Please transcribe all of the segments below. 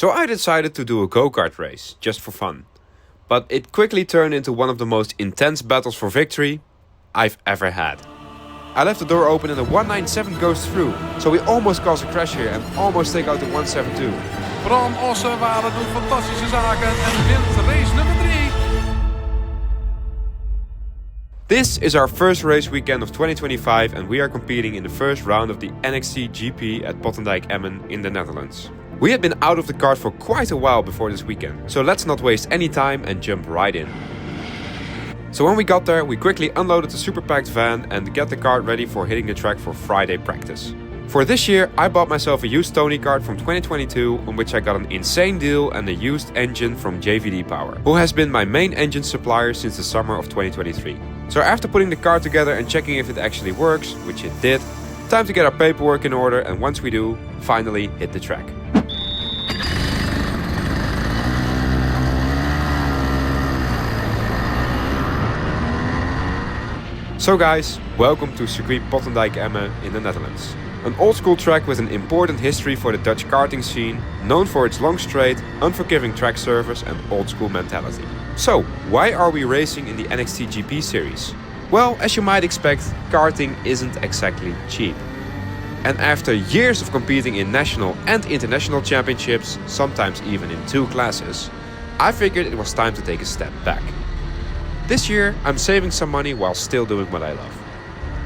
So I decided to do a go-kart race, just for fun. But it quickly turned into one of the most intense battles for victory I've ever had. I left the door open and the 197 goes through, so we almost cause a crash here and almost take out the 172. Bram Ossenwaarde doet fantastische zaken en wint race nummer 3. This is our first race weekend of 2025 and we are competing in the first round of the NXT GP at Bottendijk-Emmen in the Netherlands. We had been out of the kart for quite a while before this weekend, so let's not waste any time and jump right in. So when we got there, we quickly unloaded the super packed van and get the kart ready for hitting the track for Friday practice. For this year, I bought myself a used tonykart from 2022 on which I got an insane deal and a used engine from JVD Power, who has been my main engine supplier since the summer of 2023. So after putting the car together and checking if it actually works, which it did, time to get our paperwork in order and once we do, finally hit the track. So guys, welcome to circuit Bottendijk-Emmen in the Netherlands. An old school track with an important history for the Dutch karting scene, known for its long straight, unforgiving track surface and old school mentality. So, why are we racing in the NXT GP series? Well, as you might expect, karting isn't exactly cheap. And after years of competing in national and international championships, sometimes even in 2 classes, I figured it was time to take a step back. This year, I'm saving some money while still doing what I love.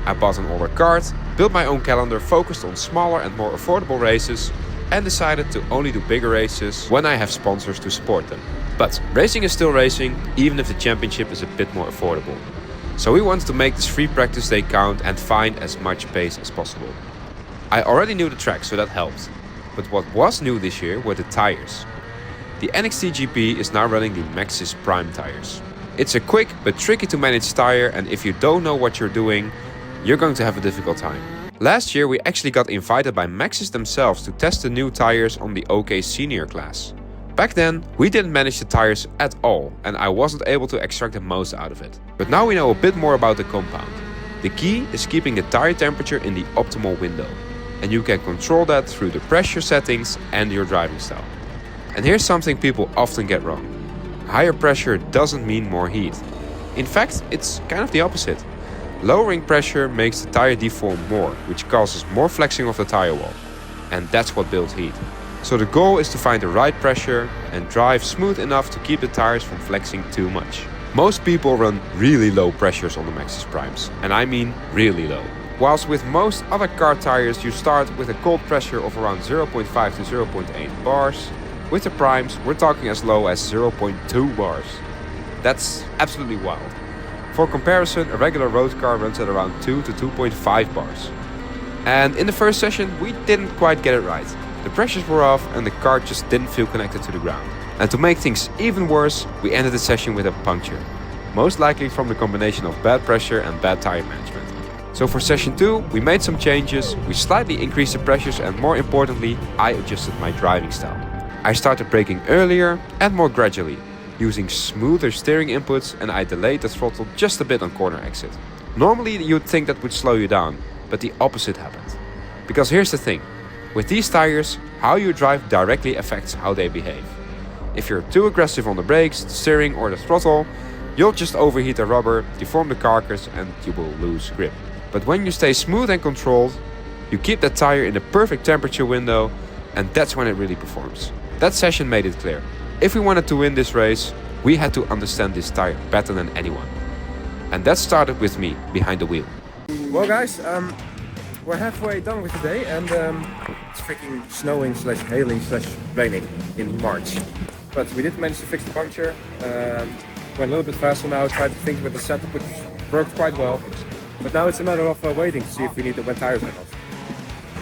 I bought an older kart, built my own calendar focused on smaller and more affordable races, and decided to only do bigger races when I have sponsors to support them. But racing is still racing, even if the championship is a bit more affordable. So we wanted to make this free practice day count and find as much pace as possible. I already knew the track, so that helped. But what was new this year were the tires. The NXT GP is now running the Maxxis Prime tires. It's a quick but tricky to manage tire, and if you don't know what you're doing, you're going to have a difficult time. Last year we actually got invited by Maxxis themselves to test the new tires on the OK Senior class. Back then we didn't manage the tires at all and I wasn't able to extract the most out of it. But now we know a bit more about the compound. The key is keeping the tire temperature in the optimal window. And you can control that through the pressure settings and your driving style. And here's something people often get wrong. Higher pressure doesn't mean more heat. In fact, it's kind of the opposite. Lowering pressure makes the tire deform more, which causes more flexing of the tire wall. And that's what builds heat. So the goal is to find the right pressure and drive smooth enough to keep the tires from flexing too much. Most people run really low pressures on the Maxxis Primes, and I mean really low. Whilst with most other kart tires you start with a cold pressure of around 0.5 to 0.8 bars, with the Primes we're talking as low as 0.2 bars. That's absolutely wild. For comparison, a regular road car runs at around 2 to 2.5 bars. And in the first session we didn't quite get it right. The pressures were off and the kart just didn't feel connected to the ground. And to make things even worse, we ended the session with a puncture. Most likely from the combination of bad pressure and bad tire management. So for session 2 we made some changes, we slightly increased the pressures and more importantly I adjusted my driving style. I started braking earlier and more gradually, using smoother steering inputs and I delayed the throttle just a bit on corner exit. Normally you'd think that would slow you down, but the opposite happened. Because here's the thing, with these tires, how you drive directly affects how they behave. If you're too aggressive on the brakes, the steering or the throttle, you'll just overheat the rubber, deform the carcass and you will lose grip. But when you stay smooth and controlled, you keep that tire in the perfect temperature window and that's when it really performs. That session made it clear. If we wanted to win this race, we had to understand this tire better than anyone. And that started with me behind the wheel. Well guys, we're halfway done with the day and it's freaking snowing / hailing / raining in March. But we did manage to fix the puncture. Went a little bit faster now, tried to think with the setup which worked quite well. But now it's a matter of waiting to see if we need the wet tires or not.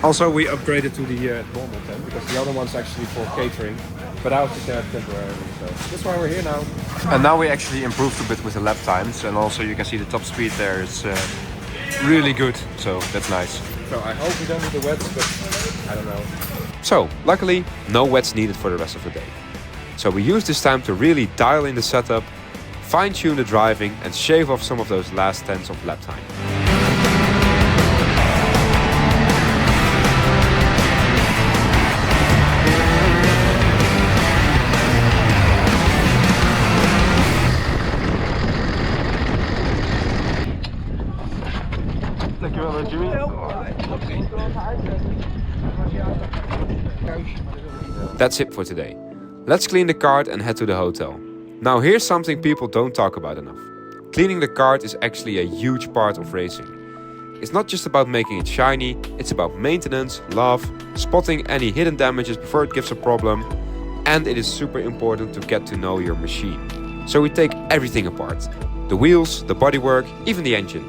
Also, we upgraded to the normal tent because the other one's actually for catering, but I was just there temporarily, so that's why we're here now. And now we actually improved a bit with the lap times, and also you can see the top speed there is really good, so that's nice. So I hope we don't need the wets, but I don't know. So, luckily, no wets needed for the rest of the day. So we used this time to really dial in the setup, fine-tune the driving, and shave off some of those last tenths of lap time. That's it for today. Let's clean the kart and head to the hotel. Now here's something people don't talk about enough. Cleaning the kart is actually a huge part of racing. It's not just about making it shiny, it's about maintenance, love, spotting any hidden damages before it gives a problem, and it is super important to get to know your machine. So we take everything apart. The wheels, the bodywork, even the engine.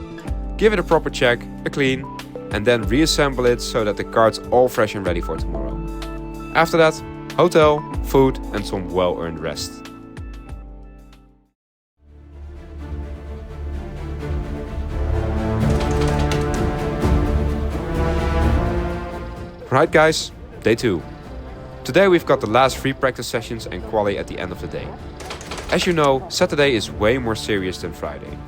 Give it a proper check, a clean, and then reassemble it so that the kart's all fresh and ready for tomorrow. After that, hotel, food and some well-earned rest. Right guys, day 2. Today we've got the last 3 practice sessions and quali at the end of the day. As you know, Saturday is way more serious than Friday.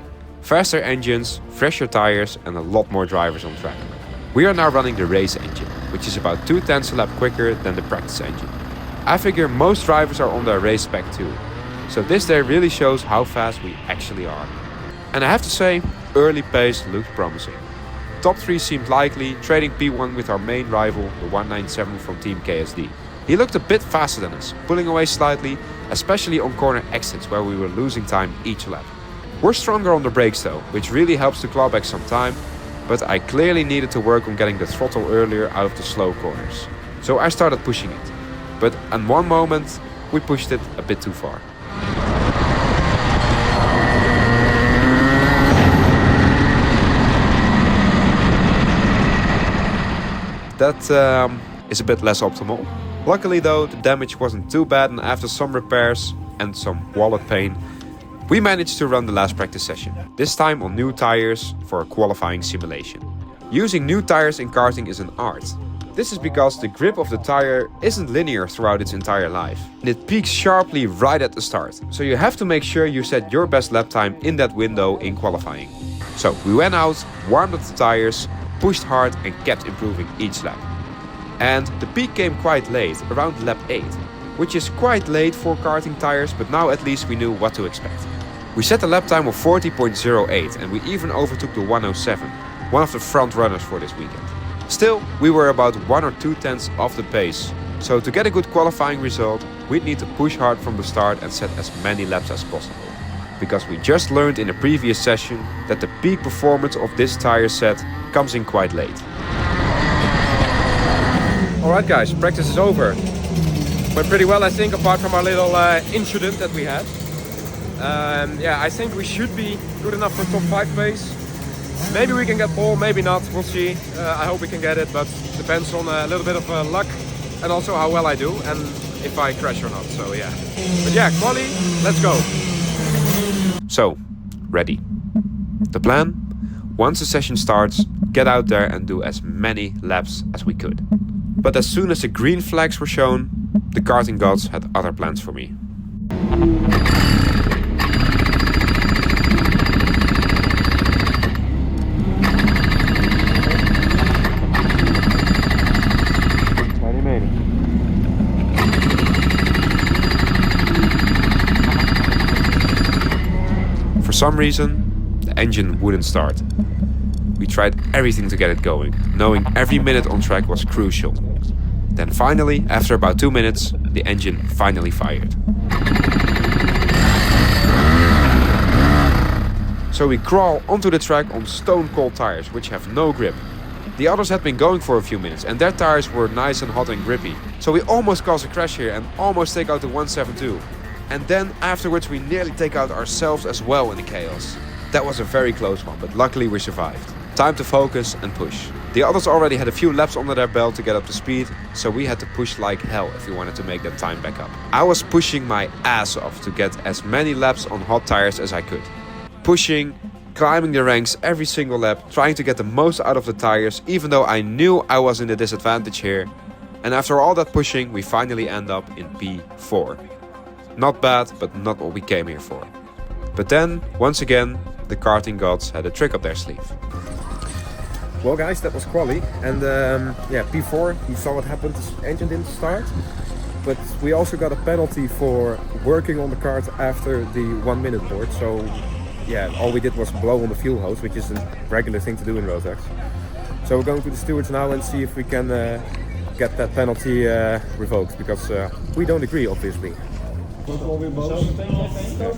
Faster engines, fresher tires and a lot more drivers on track. We are now running the race engine, which is about 0.2 a lap quicker than the practice engine. I figure most drivers are on their race spec too, so this day really shows how fast we actually are. And I have to say, early pace looked promising. Top 3 seemed likely, trading P1 with our main rival, the 197 from Team KSD. He looked a bit faster than us, pulling away slightly, especially on corner exits where we were losing time each lap. We're stronger on the brakes though, which really helps to claw back some time, but I clearly needed to work on getting the throttle earlier out of the slow corners. So I started pushing it, but at one moment we pushed it a bit too far. That is a bit less optimal. Luckily though, the damage wasn't too bad, and after some repairs and some wallet pain, we managed to run the last practice session, this time on new tires for a qualifying simulation. Using new tires in karting is an art. This is because the grip of the tire isn't linear throughout its entire life, and it peaks sharply right at the start, so you have to make sure you set your best lap time in that window in qualifying. So we went out, warmed up the tires, pushed hard and kept improving each lap. And the peak came quite late, around lap 8, which is quite late for karting tires, but now at least we knew what to expect. We set a lap time of 40.08 and we even overtook the 107, one of the front runners for this weekend. Still, we were about 1 or 2 tenths off the pace, so to get a good qualifying result, we'd need to push hard from the start and set as many laps as possible. Because we just learned in a previous session that the peak performance of this tire set comes in quite late. Alright guys, practice is over. Went pretty well I think, apart from our little incident that we had. Yeah, I think we should be good enough for top 5 pace. Maybe we can get pole, maybe not, we'll see. I hope we can get it, but depends on a little bit of luck and also how well I do and if I crash or not, so yeah. But yeah, quali, let's go. So, ready. The plan? Once the session starts, get out there and do as many laps as we could. But as soon as the green flags were shown, the karting gods had other plans for me. For some reason, the engine wouldn't start. We tried everything to get it going, knowing every minute on track was crucial. Then finally, after about 2 minutes, the engine finally fired. So we crawl onto the track on stone cold tires, which have no grip. The others had been going for a few minutes and their tires were nice and hot and grippy. So we almost cause a crash here and almost take out the 172. And then afterwards we nearly take out ourselves as well in the chaos. That was a very close one, but luckily we survived. Time to focus and push. The others already had a few laps under their belt to get up to speed, so we had to push like hell if we wanted to make that time back up. I was pushing my ass off to get as many laps on hot tires as I could. Pushing, climbing the ranks every single lap, trying to get the most out of the tires, even though I knew I was in the disadvantage here. And after all that pushing, we finally end up in P4. Not bad, but not what we came here for. But then, once again, the karting gods had a trick up their sleeve. Well guys, that was quali, and yeah, P4, you saw what happened, the engine didn't start. But we also got a penalty for working on the kart after the 1 minute board, so yeah, all we did was blow on the fuel hose, which is a regular thing to do in rotax. So we're going to the stewards now and see if we can get that penalty revoked because we don't agree, obviously.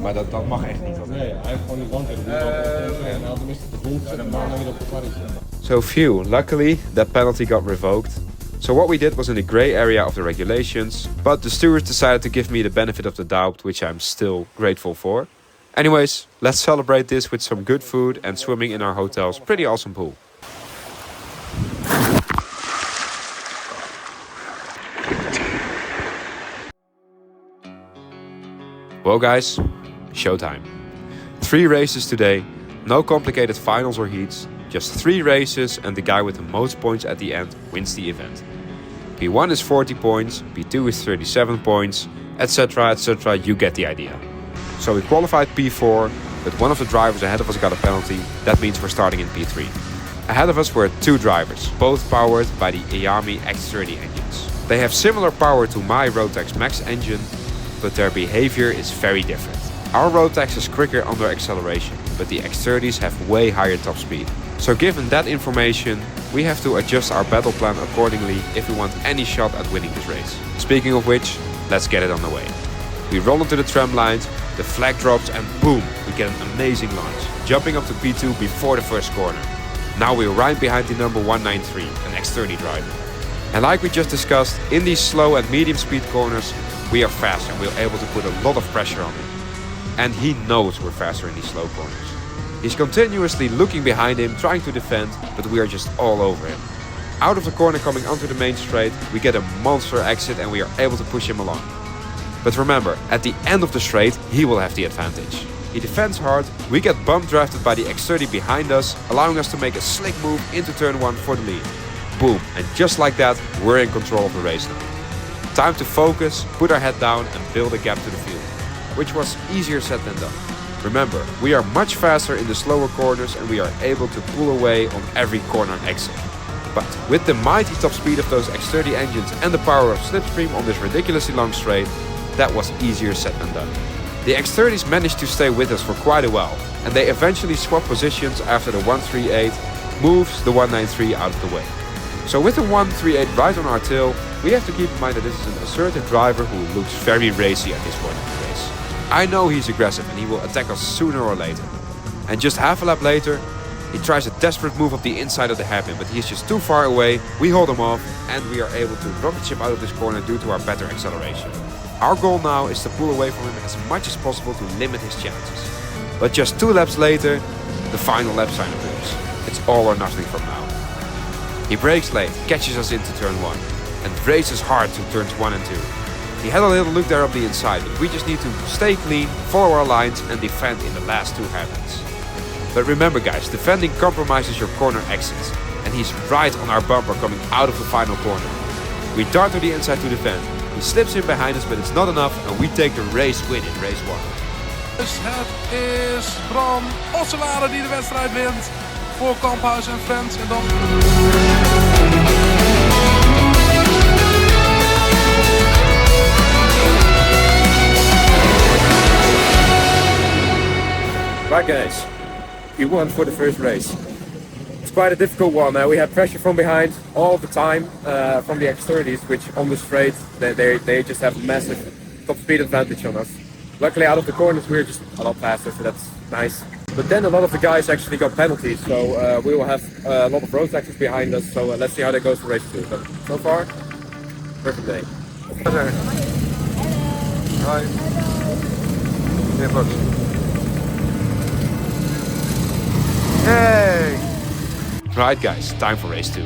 Maar dat mag echt niet. Nee, hij heeft gewoon die band in de en hij had tenminste de boel gezet en daarna weer op de karretje. So phew, luckily that penalty got revoked. So what we did was in the grey area of the regulations, but the stewards decided to give me the benefit of the doubt, which I'm still grateful for. Anyways, let's celebrate this with some good food and swimming in our hotel's pretty awesome pool. Well guys, showtime. 3 races today, no complicated finals or heats, just 3 races and the guy with the most points at the end wins the event. P1 is 40 points, P2 is 37 points, etc, etc, you get the idea. So we qualified P4, but one of the drivers ahead of us got a penalty, that means we're starting in P3. Ahead of us were 2 drivers, both powered by the Iyami X30 engines. They have similar power to my Rotax Max engine, but their behavior is very different. Our Rotax is quicker under acceleration, but the X30s have way higher top speed. So given that information, we have to adjust our battle plan accordingly if we want any shot at winning this race. Speaking of which, let's get it on the way. We roll into the tram lines, the flag drops and boom, we get an amazing launch, jumping up to P2 before the first corner. Now we're right behind the number 193, an X30 driver. And like we just discussed, in these slow and medium speed corners, we are fast and we're able to put a lot of pressure on him. And he knows we're faster in these slow corners. He's continuously looking behind him, trying to defend, but we are just all over him. Out of the corner coming onto the main straight, we get a monster exit and we are able to push him along. But remember, at the end of the straight, he will have the advantage. He defends hard, we get bump drafted by the X30 behind us, allowing us to make a slick move into turn 1 for the lead. Boom, and just like that, we're in control of the race now. Time to focus, put our head down and build a gap to the field, which was easier said than done. Remember, we are much faster in the slower corners and we are able to pull away on every corner and exit. But with the mighty top speed of those X30 engines and the power of slipstream on this ridiculously long straight, that was easier said than done. The X30s managed to stay with us for quite a while, and they eventually swapped positions after the 138 moves the 193 out of the way. So with the 138 right on our tail, we have to keep in mind that this is an assertive driver who looks very racy at this point in the race. I know he's aggressive and he will attack us sooner or later. And just half a lap later, he tries a desperate move up the inside of the hairpin, but he is just too far away, we hold him off, and we are able to rocket ship out of this corner due to our better acceleration. Our goal now is to pull away from him as much as possible to limit his chances. But just 2 laps later, the final lap sign appears. It's all or nothing from now. He brakes late, catches us into turn 1, and races hard to turns 1 and 2. He had a little look there up the inside, but we just need to stay clean, follow our lines and defend in the last 2 hairpins. But remember guys, defending compromises your corner exits, and he's right on our bumper coming out of the final corner. We dart to the inside to defend. He slips in behind us, but it's not enough and we take the race win in race 1. Dus het is Bram Osselade die de wedstrijd wint voor Kamphuis en Friends. En dan... Right guys, we won for the first race. It's quite a difficult one. We had pressure from behind all the time from the X30s, which on the straight they just have a massive top speed advantage on us. Luckily out of the corners we're just a lot faster, so that's nice. But then a lot of the guys actually got penalties, so we will have a lot of rotaxes behind us, so let's see how that goes for race 2. But so far, perfect day. Hi. Hey! Right guys, time for race 2.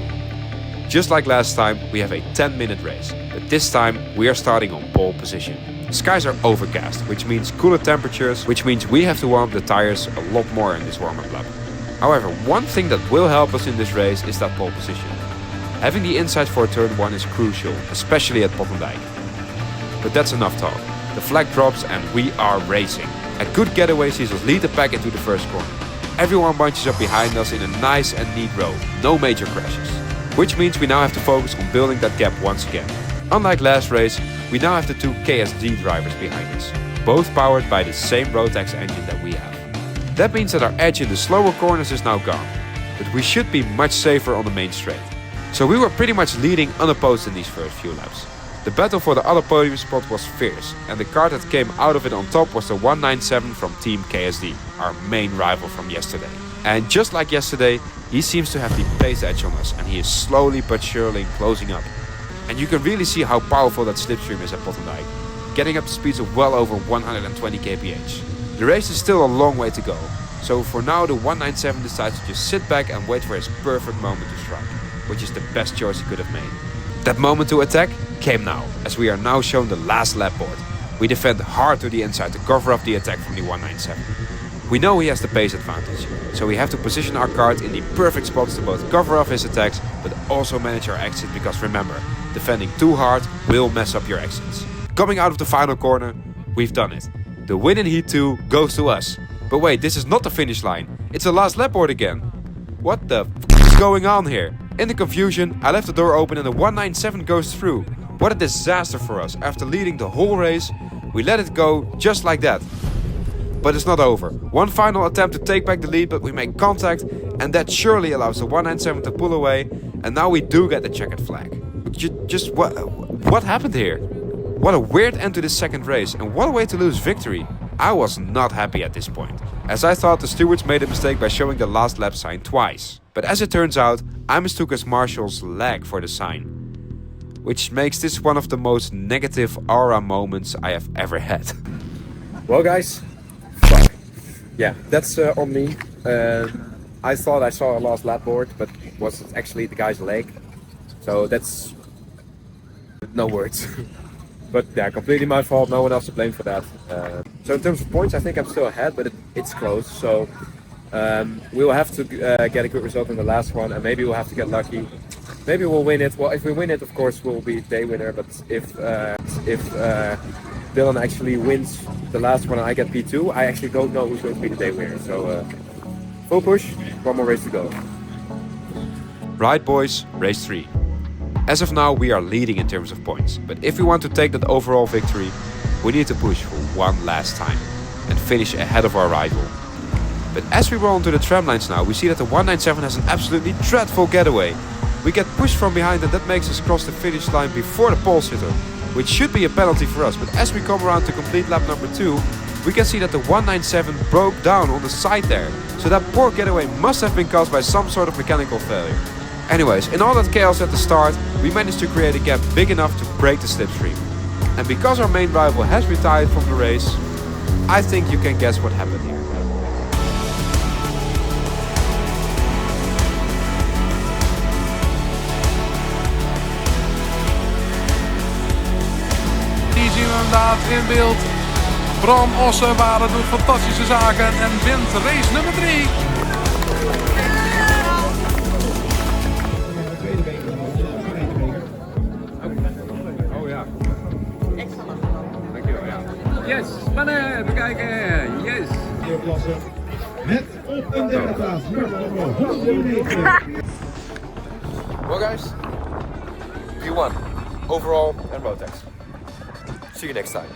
Just like last time, we have a 10-minute race, but this time we are starting on pole position. The skies are overcast, which means cooler temperatures, which means we have to warm up the tires a lot more in this warm-up lap. However, one thing that will help us in this race is that pole position. Having the inside for turn 1 is crucial, especially at Potendijk. But that's enough talk. The flag drops and we are racing. A good getaway sees us lead the pack into the first corner. Everyone bunches up behind us in a nice and neat row, no major crashes. Which means we now have to focus on building that gap once again. Unlike last race, we now have the 2 KSD drivers behind us, both powered by the same Rotax engine that we have. That means that our edge in the slower corners is now gone, but we should be much safer on the main straight. So we were pretty much leading unopposed in these first few laps. The battle for the other podium spot was fierce, and the car that came out of it on top was the 197 from Team KSD, our main rival from yesterday. And just like yesterday, he seems to have the pace edge on us, and he is slowly but surely closing up. And you can really see how powerful that slipstream is at Potendijk, getting up to speeds of well over 120 kph. The race is still a long way to go, so for now the 197 decides to just sit back and wait for his perfect moment to strike, which is the best choice he could have made. That moment to attack came now, as we are now shown the last lap board. We defend hard to the inside to cover up the attack from the 197. We know he has the pace advantage, so we have to position our kart in the perfect spots to both cover off his attacks, but also manage our exit, because remember, defending too hard will mess up your exits. Coming out of the final corner, we've done it. The win in Heat 2 goes to us. But wait, this is not the finish line, it's the last lap board again. What the f is going on here? In the confusion, I left the door open and the 197 goes through. What a disaster for us. After leading the whole race, we let it go just like that. But it's not over. One final attempt to take back the lead, but we make contact, and that surely allows the 197 to pull away, and now we do get the checkered flag. Just what happened here? What a weird end to this second race, and what a way to lose victory. I was not happy at this point, as I thought the stewards made a mistake by showing the last lap sign twice. But as it turns out, I mistook as Marshall's leg for the sign, which makes this one of the most negative aura moments I have ever had. Well guys, fuck. Yeah, that's on me. I thought I saw a last lap board, but it was actually the guy's leg. So that's no words. But yeah, completely my fault, no one else to blame for that. So in terms of points, I think I'm still ahead, but it's close. So we will have to get a good result in the last one, and maybe we'll have to get lucky. Maybe we'll win it. Well, if we win it, of course, we'll be day winner. But if Dylan actually wins the last one and I get P2, I actually don't know who's going to be the day winner. So full push, one more race to go. Right boys, race 3. As of now, we are leading in terms of points, but if we want to take that overall victory, we need to push for one last time and finish ahead of our rival. But as we roll onto the tram lines now, we see that the 197 has an absolutely dreadful getaway. We get pushed from behind and that makes us cross the finish line before the pole sitter, which should be a penalty for us, but as we come around to complete lap number 2, we can see that the 197 broke down on the side there, so that poor getaway must have been caused by some sort of mechanical failure. Anyways, in all that chaos at the start, we managed to create a gap big enough to break the slipstream. And because our main rival has retired from the race, I think you can guess what happened here. Hier zien we inderdaad in beeld. Bram Ossenwaarde doet fantastische zaken en wint race nummer 3. Yes, spannen, bekijken, yes. Met op een derde plaats, nummer 109. Well guys, you won overall and rotax. See you next time.